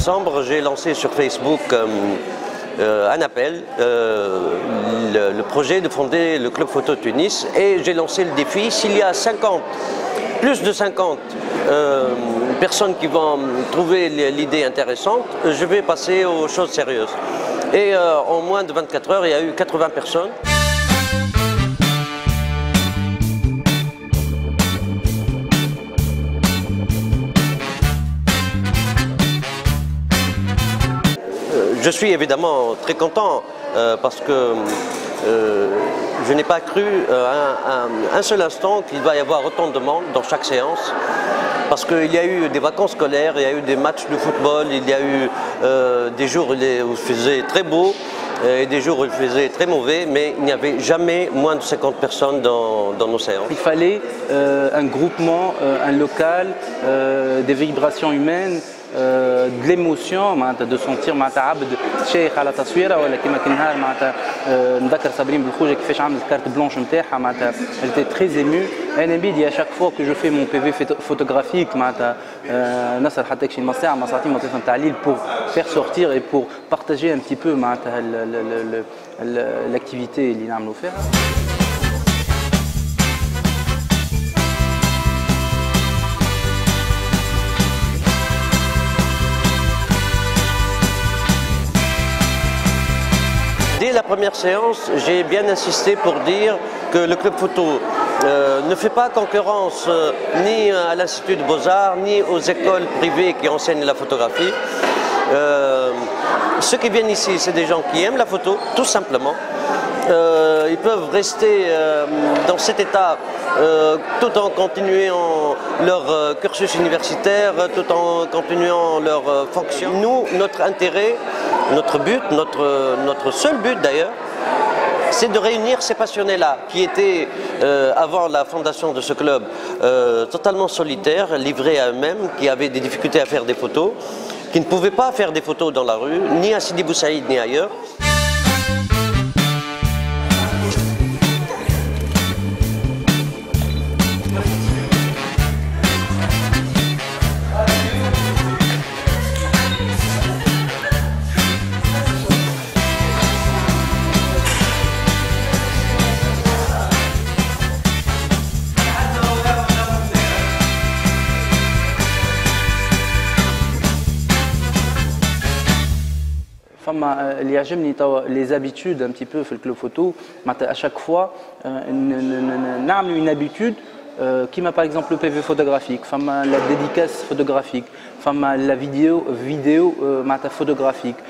décembre, j'ai lancé sur Facebook un appel, le projet de fonder le Club Photo Tunis, et j'ai lancé le défi. S'il y a plus de 50 personnes qui vont trouver l'idée intéressante, je vais passer aux choses sérieuses. Et en moins de 24 heures, il y a eu 80 personnes. Je suis évidemment très content parce que je n'ai pas cru un seul instant qu'il va y avoir autant de monde dans chaque séance. Parce qu'il y a eu des vacances scolaires, il y a eu des matchs de football, il y a eu des jours où il faisait très beau et des jours où il faisait très mauvais, mais il n'y avait jamais moins de 50 personnes dans nos séances. Il fallait un groupement, un local, des vibrations humaines, de l'émotion, de sentir عبد شيخ على تصويره ولا كما كان نهار معناتها نذكر صابرين بالخوجه كيفاش عملت الكارت بلانش نتاعها معناتها j'étais très ému. انا بيدي à chaque fois que je fais mon PV photographique معناتها نصل حتى كشي نص ساعه ساعتين نعطيهم تعليل pour faire sortir et pour partager un petit peu معناتها l'activité اللي نعملوا فيها. Dès la première séance, j'ai bien insisté pour dire que le club photo ne fait pas concurrence ni à l'Institut de Beaux-Arts, ni aux écoles privées qui enseignent la photographie. Ceux qui viennent ici, c'est des gens qui aiment la photo, tout simplement. Ils peuvent rester dans cet état tout en continuant leur cursus universitaire, tout en continuant leur fonction. Nous, notre intérêt, notre but, notre seul but d'ailleurs, c'est de réunir ces passionnés-là, qui étaient, avant la fondation de ce club, totalement solitaires, livrés à eux-mêmes, qui avaient des difficultés à faire des photos, qui ne pouvaient pas faire des photos dans la rue, ni à Sidi Bou Saïd, ni ailleurs. اللي يعجبني توا les habitudes un petit peu في الكلوب فوتو معناتها à chaque fois نعملوا une habitude كيما par exemple le PV photographique, فما la dédicace photographique, فما la vidéo معناتها photographique.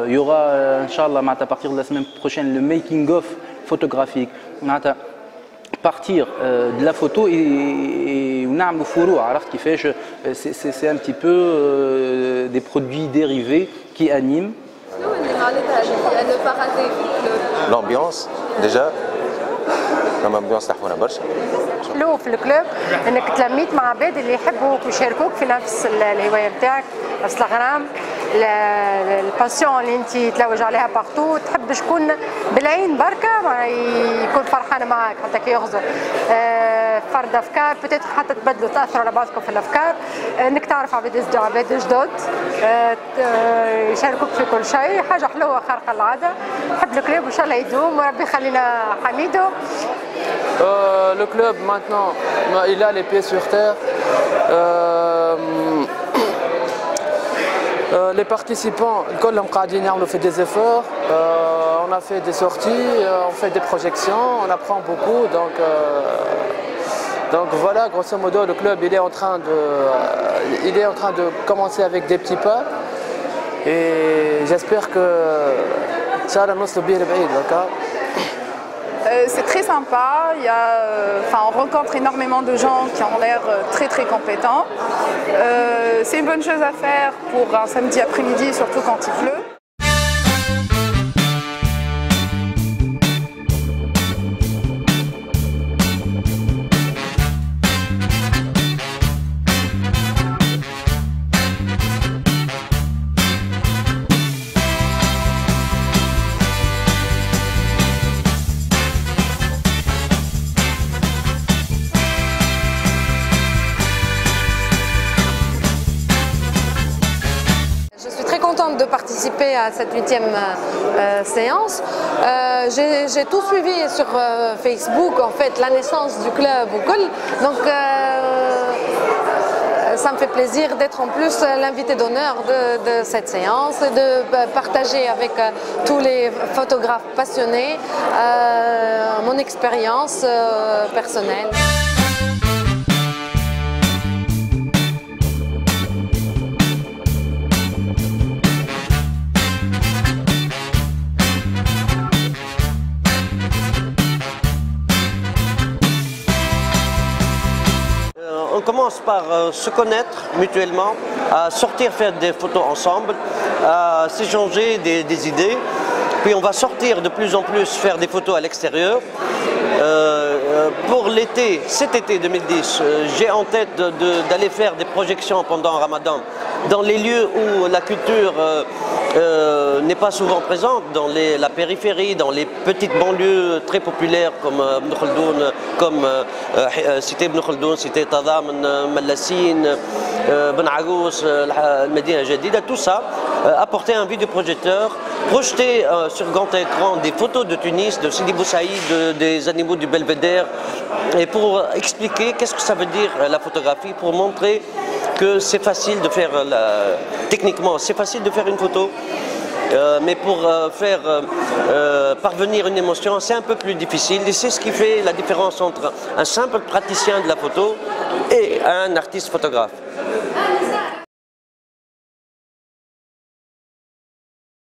Il y aura inchallah معناتها à partir de la semaine prochaine le making of photographique. معناتها partir de la photo et نعملوا فروع عرفت كيفاش c'est un petit peu des produits dérivés qui animent. L'ambiance déjà كما امبيونس تحفونا برشا. حلو في الكلوب انك تلميت مع عباد اللي يحبوك ويشاركوك في نفس الهوايه نتاعك، نفس الغرام، الباسيون اللي انت تلوج عليها بارتو، تحب شكون بالعين بركه يكون فرحان معاك حتى كي يغزر فرد افكار، بتات حتى تبدلوا تاثروا على بعضكم في الافكار، انك تعرف عباد جدد يشاركوك في كل شيء، حاجه حلوه خارقه العاده. نحب الكلوب وان شاء الله يدوم وربي يخلينا حميدو. Le club maintenant, il a les pieds sur terre. Les participants, on fait des efforts, on a fait des sorties, on fait des projections, on apprend beaucoup. Donc voilà, grosso modo, le club il est en train de commencer avec des petits pas. Et j'espère que ça va nous bien d'accord. C'est très sympa, on rencontre énormément de gens qui ont l'air très très compétents. C'est une bonne chose à faire pour un samedi après-midi, surtout quand il pleut. de participer à cette 8e séance. J'ai tout suivi sur Facebook, en fait, la naissance du club au Col. Donc, ça me fait plaisir d'être en plus l'invité d'honneur de cette séance et de partager avec tous les photographes passionnés mon expérience personnelle. On commence par se connaître mutuellement, à sortir faire des photos ensemble, à s'échanger des idées. Puis on va sortir de plus en plus faire des photos à l'extérieur. Pour l'été, cet été 2010, j'ai en tête d'aller faire des projections pendant Ramadan dans les lieux où la culture n'est pas souvent présente, dans la périphérie, dans les petites banlieues très populaires comme Ibn Khaldoun, comme cité Ibn Khaldoun, cité Tadaman, Mallassine, Ben Agous, Medina Jadida, tout ça, apporter un vidéoprojecteur, projeter sur grand écran des photos de Tunis, de Sidi Bou Saïd, des animaux du Belvédère, et pour expliquer qu'est-ce que ça veut dire la photographie, pour montrer que c'est facile de faire, techniquement, c'est facile de faire une photo, mais pour faire parvenir une émotion, c'est un peu plus difficile. Et c'est ce qui fait la différence entre un simple praticien de la photo et un artiste photographe.